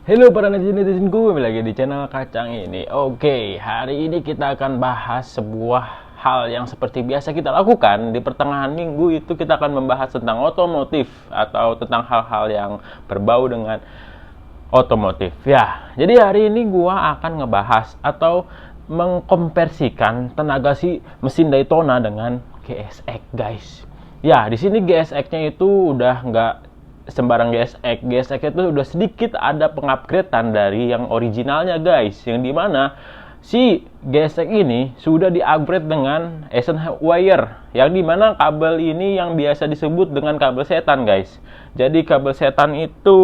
Halo para netizen-netizenku, kembali lagi di channel Kacang ini. Oke, hari ini kita akan bahas sebuah hal yang seperti biasa kita lakukan di pertengahan minggu. Itu kita akan membahas tentang otomotif atau tentang hal-hal yang berbau dengan otomotif. Ya, jadi hari ini gua akan ngebahas atau mengkonversikan tenaga si mesin Daytona dengan GSX, guys. Ya, di sini GSX-nya itu udah nggak sembarang GSX. GSX itu udah sedikit ada pengupgradean dari yang originalnya, guys. Yang dimana si GSX ini sudah di-upgrade dengan Essence Wire. Yang dimana kabel ini yang biasa disebut dengan kabel setan, guys. Jadi kabel setan itu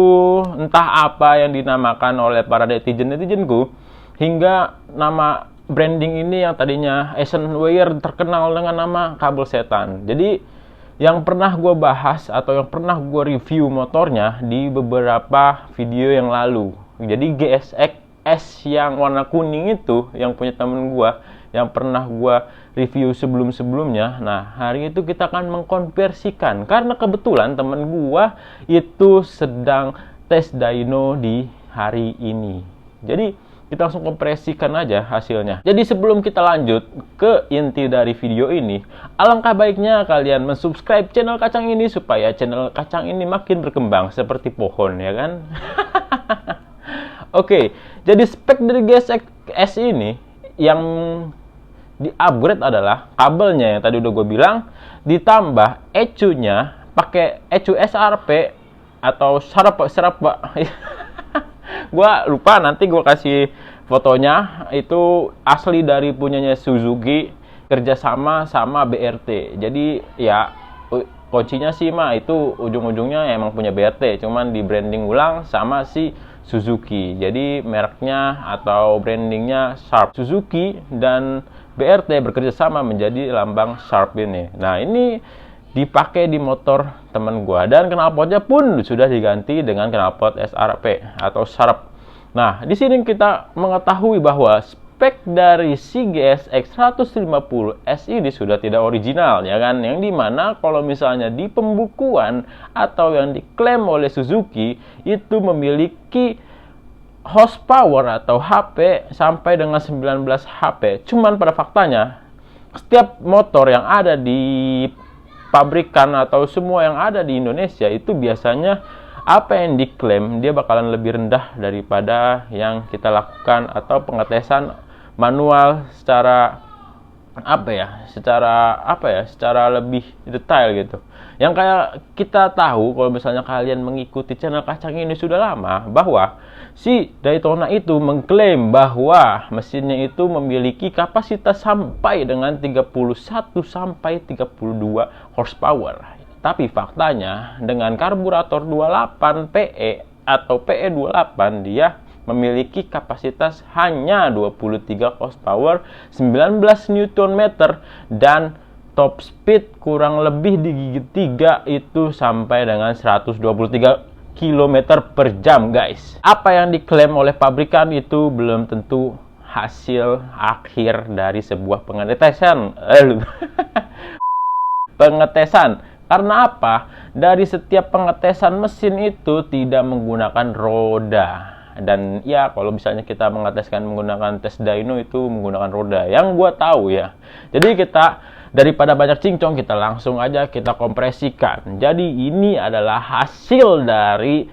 entah apa yang dinamakan oleh para netizen-netizenku, hingga nama branding ini yang tadinya Essence Wire terkenal dengan nama kabel setan. Jadi yang pernah gue bahas atau yang pernah gue review motornya di beberapa video yang lalu. Jadi GSX S yang warna kuning itu yang punya temen gue, yang pernah gue review sebelum-sebelumnya. Nah, hari itu kita akan mengkonversikan karena kebetulan temen gue itu sedang tes dyno di hari ini. Jadi kita langsung kompresikan aja hasilnya. Jadi sebelum kita lanjut ke inti dari video ini, alangkah baiknya kalian mensubscribe channel Kacang ini supaya channel Kacang ini makin berkembang seperti pohon, ya kan? Oke, jadi spek dari GSX S ini yang di-upgrade adalah kabelnya yang tadi udah gue bilang, ditambah ECU-nya pakai ECU SRP atau serap gua lupa, nanti gue kasih fotonya. Itu asli dari punyanya Suzuki, kerjasama sama BRT. Jadi ya kuncinya sih mah itu ujung-ujungnya emang punya BRT, cuman di branding ulang sama si Suzuki. Jadi mereknya atau brandingnya Sharp. Suzuki dan BRT bekerjasama menjadi lambang Sharp ini. Nah, ini dipakai di motor teman gua, dan knalpotnya pun sudah diganti dengan knalpot SRP atau Sharp. Nah, di sini kita mengetahui bahwa spek dari si GSX 150 S ini sudah tidak original, ya kan? Yang dimana kalau misalnya di pembukuan atau yang diklaim oleh Suzuki itu memiliki horsepower atau HP sampai dengan 19 HP. Cuman pada faktanya setiap motor yang ada di pabrikan atau semua yang ada di Indonesia itu biasanya apa yang diklaim dia bakalan lebih rendah daripada yang kita lakukan atau pengetesan manual secara secara lebih detail gitu. Yang kayak kita tahu kalau misalnya kalian mengikuti channel Kacang ini sudah lama, bahwa si Daytona itu mengklaim bahwa mesinnya itu memiliki kapasitas sampai dengan 31 sampai 32 horsepower. Tapi faktanya dengan karburator 28 PE atau PE28 dia memiliki kapasitas hanya 23 horsepower, 19 Nm, dan top speed kurang lebih di gigi 3 itu sampai dengan 123 km per jam, guys. Apa yang diklaim oleh pabrikan itu belum tentu hasil akhir dari sebuah pengetesan. Karena apa? Dari setiap pengetesan mesin itu tidak menggunakan roda. Dan ya, kalau misalnya kita mengeteskan menggunakan tes dyno itu menggunakan roda. Yang gua tahu ya. Jadi kita daripada banyak cincong, kita langsung aja kita kompresikan. Jadi ini adalah hasil dari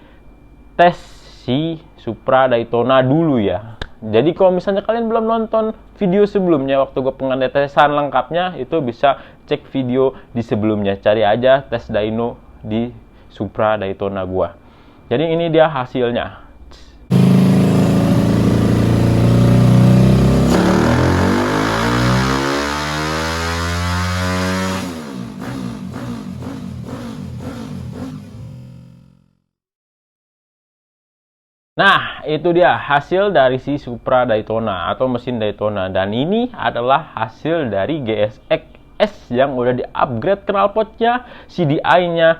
tes si Supra Daytona dulu ya. Jadi kalau misalnya kalian belum nonton video sebelumnya waktu gue pengetesan lengkapnya, itu bisa cek video di sebelumnya. Cari aja tes dyno di Supra Daytona gua. Jadi ini dia hasilnya. Nah, itu dia hasil dari si Supra Daytona atau mesin Daytona. Dan ini adalah hasil dari GSX S yang udah di-upgrade knalpotnya, CDI-nya.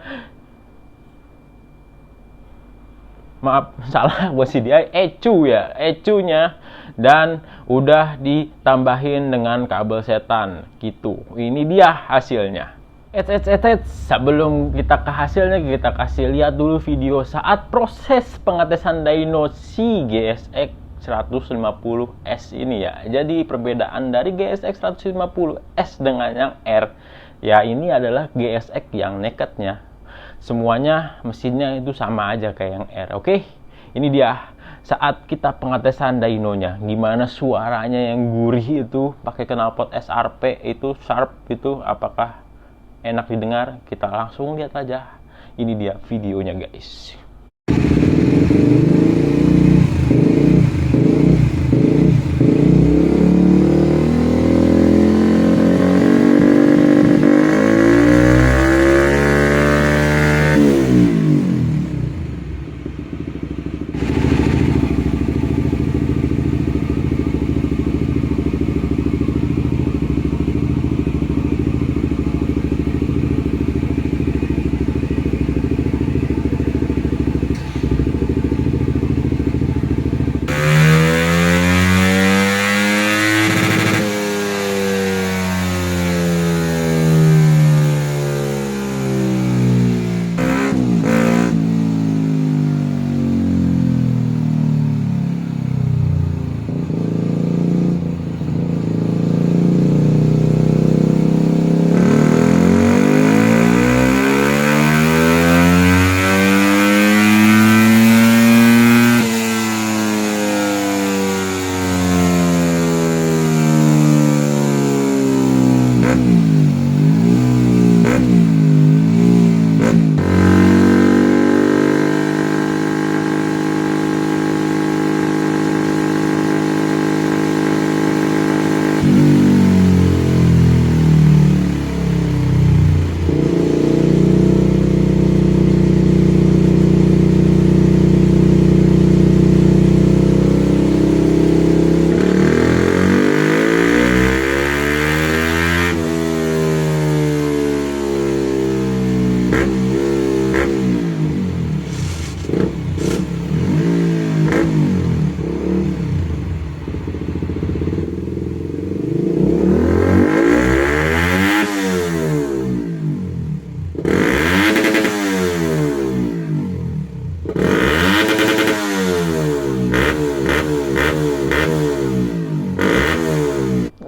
Maaf, salah, buat CDI, ECU ya, ECU-nya. Dan udah ditambahin dengan kabel setan gitu. Ini dia hasilnya. Sebelum kita ke hasilnya, kita kasih lihat dulu video saat proses pengetesan dyno si GSX 150S ini ya. Jadi perbedaan dari GSX 150S dengan yang R, ya ini adalah GSX yang nakednya. Semuanya mesinnya itu sama aja kayak yang R. Oke, ini dia saat kita pengetesan dynonya, gimana suaranya yang gurih itu pakai knalpot SRP itu sharp itu, apakah enak didengar? Kita langsung lihat aja. Ini dia videonya guys.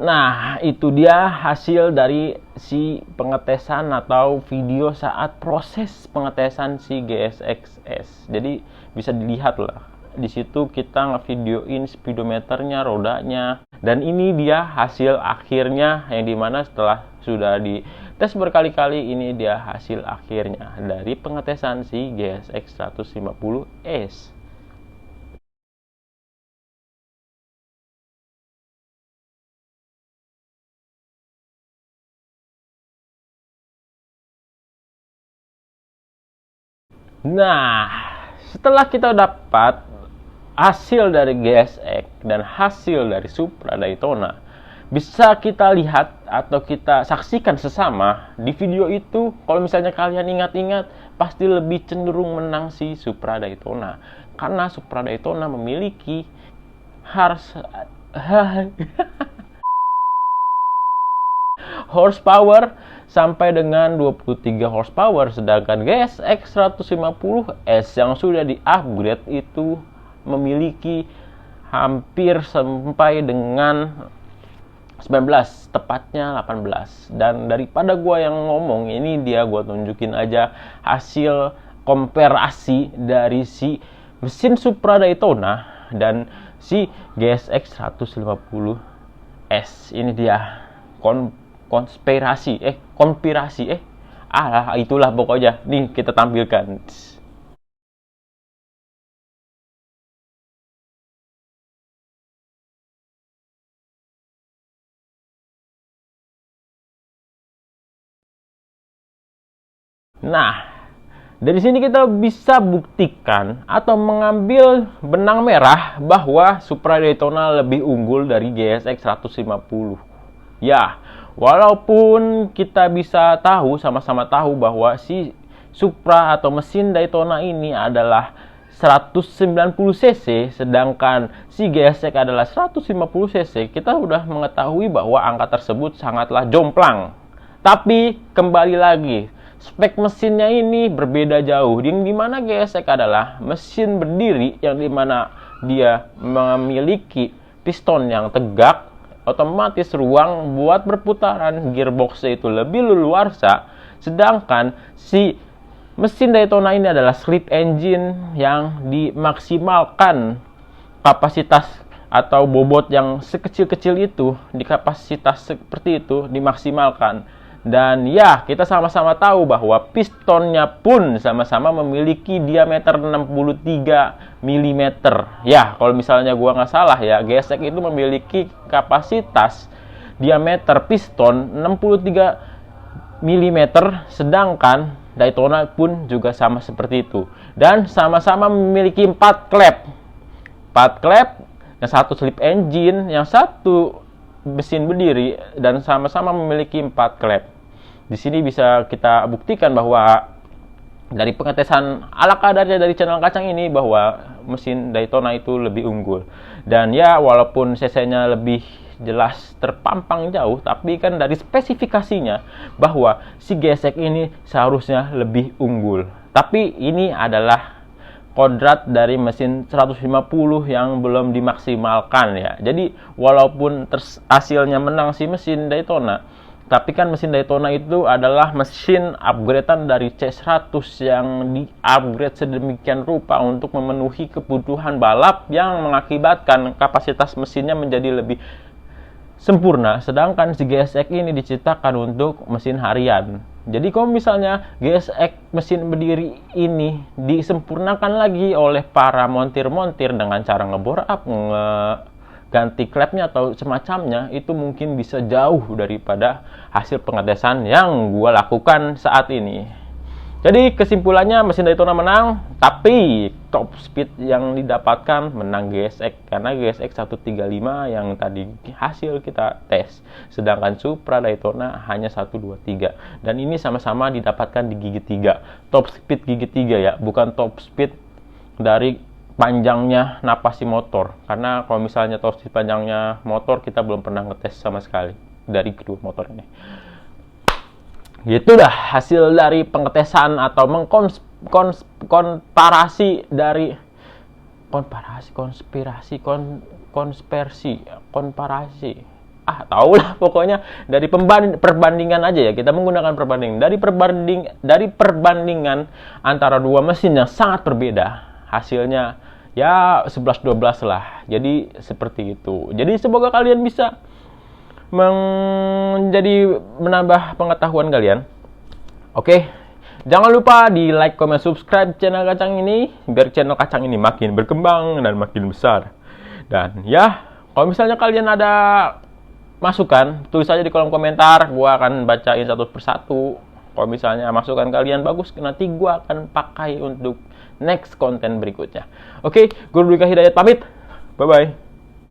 Nah, itu dia hasil dari si pengetesan atau video saat proses pengetesan si GSX-S. Jadi bisa dilihat lah. Di situ kita ngevideoin speedometernya, rodanya. Dan ini dia hasil akhirnya, yang dimana setelah sudah dites berkali-kali, ini dia hasil akhirnya dari pengetesan si GSX 150S. Nah, setelah kita dapat hasil dari GSX dan hasil dari Supra Daytona, bisa kita lihat atau kita saksikan sesama di video itu. Kalau misalnya kalian ingat-ingat, pasti lebih cenderung menang si Supra Daytona, karena Supra Daytona memiliki horsepower sampai dengan 23 horsepower, sedangkan GSX 150S yang sudah di-upgrade itu memiliki hampir sampai dengan 19, tepatnya 18. Dan daripada gua yang ngomong, ini dia gua tunjukin aja hasil komparasi dari si mesin Supra Daytona dan si GSX 150S. Ini dia konspirasi itulah pokoknya. Nih kita tampilkan. Nah, dari sini kita bisa buktikan atau mengambil benang merah bahwa Supra Daytona lebih unggul dari GSX 150. Ya, walaupun kita bisa tahu, sama-sama tahu bahwa si Supra atau mesin Daytona ini adalah 190 cc, sedangkan si GSX adalah 150 cc, kita sudah mengetahui bahwa angka tersebut sangatlah jomplang. Tapi kembali lagi, spek mesinnya ini berbeda jauh. Yang dimana GSX adalah mesin berdiri yang dimana dia memiliki piston yang tegak, otomatis ruang buat berputaran gearboxnya itu lebih leluasa. Sedangkan si mesin Daytona ini adalah slip engine yang dimaksimalkan kapasitas atau bobot yang sekecil-kecil itu, di kapasitas seperti itu dimaksimalkan. Dan ya, kita sama-sama tahu bahwa pistonnya pun sama-sama memiliki diameter 63 mm. Ya, kalau misalnya gua nggak salah ya, GSX itu memiliki kapasitas diameter piston 63 mm, sedangkan Daytona pun juga sama seperti itu. Dan sama-sama memiliki 4 klep. 4 klep, yang satu slip engine, yang satu mesin berdiri, dan sama-sama memiliki 4 klep. Di sini bisa kita buktikan bahwa dari pengetesan ala kadarnya dari channel kacang ini bahwa mesin Daytona itu lebih unggul. Dan ya, walaupun cc-nya lebih jelas terpampang jauh, tapi kan dari spesifikasinya bahwa si GSX ini seharusnya lebih unggul. Tapi ini adalah kodrat dari mesin 150 yang belum dimaksimalkan ya. Jadi walaupun hasilnya menang si mesin Daytona, tapi kan mesin Daytona itu adalah mesin upgradean dari C100 yang di-upgrade sedemikian rupa untuk memenuhi kebutuhan balap yang mengakibatkan kapasitas mesinnya menjadi lebih sempurna. Sedangkan si GSX ini diciptakan untuk mesin harian. Jadi kalau misalnya GSX mesin berdiri ini disempurnakan lagi oleh para montir-montir dengan cara ngebor up, ganti klepnya atau semacamnya, itu mungkin bisa jauh daripada hasil pengetesan yang gua lakukan saat ini. Jadi kesimpulannya mesin Daytona menang, tapi top speed yang didapatkan menang GSX karena GSX 135 yang tadi hasil kita tes, sedangkan Supra Daytona hanya 123. Dan ini sama-sama didapatkan di gigi 3. Top speed gigi 3 ya, bukan top speed dari panjangnya napas si motor. Karena kalau misalnya top speed panjangnya motor, kita belum pernah ngetes sama sekali dari kedua motor ini. Gitu dah hasil dari pengetesan atau mengkomparasi dari komparasi. Tahulah pokoknya dari perbandingan aja ya. Kita menggunakan perbandingan. Dari perbandingan antara dua mesin yang sangat berbeda. Hasilnya ya 11-12 lah. Jadi seperti itu. Jadi semoga kalian bisa menambah pengetahuan kalian. Oke, jangan lupa di like, comment, subscribe channel kacang ini biar channel kacang ini makin berkembang dan makin besar. Dan ya, kalau misalnya kalian ada masukan, tulis aja di kolom komentar, gua akan bacain satu persatu. Kalau misalnya masukan kalian bagus, nanti gua akan pakai untuk next konten berikutnya. Oke, Guru Dika Hidayat pamit. Bye bye.